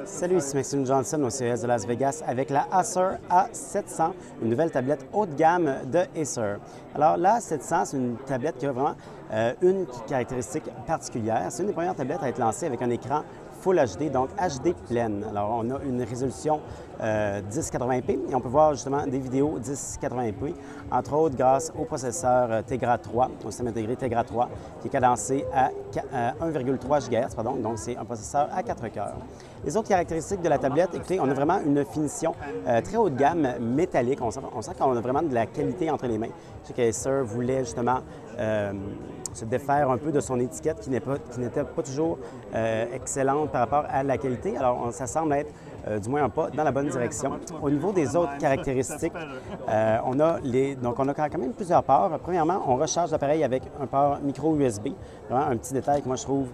Salut, ici Maxime Johnson au CES de Las Vegas avec la Acer A700, une nouvelle tablette haut de gamme de Acer. Alors la A700, c'est une tablette qui a vraiment une caractéristique particulière. C'est une des premières tablettes à être lancée avec un écran Full HD, donc HD pleine. Alors on a une résolution 1080p et on peut voir justement des vidéos 1080p, entre autres grâce au processeur Tegra 3, au système intégré Tegra 3, qui est cadencé à 1,3 GHz, donc c'est un processeur à 4 cœurs. Les autres caractéristiques de la tablette, écoutez, on a vraiment une finition très haut de gamme métallique. On sent qu'on a vraiment de la qualité entre les mains. Je sais qu'Acer voulait justement se défaire un peu de son étiquette qui n'était pas toujours excellente par rapport à la qualité. Alors, ça semble être du moins un pas dans la bonne direction. Au niveau des autres caractéristiques, on a quand même plusieurs ports. Premièrement, on recharge l'appareil avec un port micro USB. Vraiment un petit détail que moi je trouve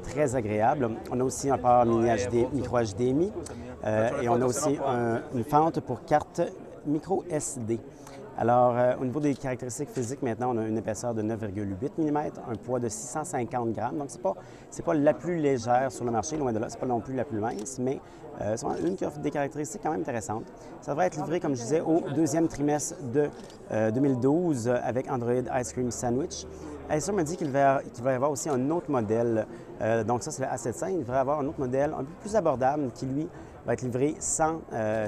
très agréable. On a aussi un port micro HDMI et on a aussi une fente pour carte micro SD. Alors, au niveau des caractéristiques physiques, maintenant, on a une épaisseur de 9,8 mm, un poids de 650 grammes. Donc, c'est pas la plus légère sur le marché, loin de là. C'est pas non plus la plus mince, mais c'est une qui offre des caractéristiques quand même intéressantes. Ça devrait être livré, comme je disais, au deuxième trimestre de 2012 avec Android Ice Cream Sandwich. Acer m'a dit qu'il va y avoir aussi un autre modèle. Donc, ça, c'est le A700. Il devrait avoir un autre modèle un peu plus abordable qui, lui, va être livré sans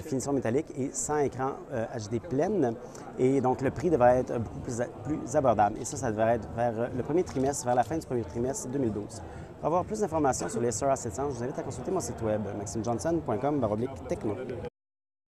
finition métallique et sans écran HD pleine. Et donc, le prix devrait être beaucoup plus abordable. Et ça devrait être vers le premier trimestre, vers la fin du premier trimestre 2012. Pour avoir plus d'informations sur l'Acer A700, je vous invite à consulter mon site web, maximejohnson.com/techno.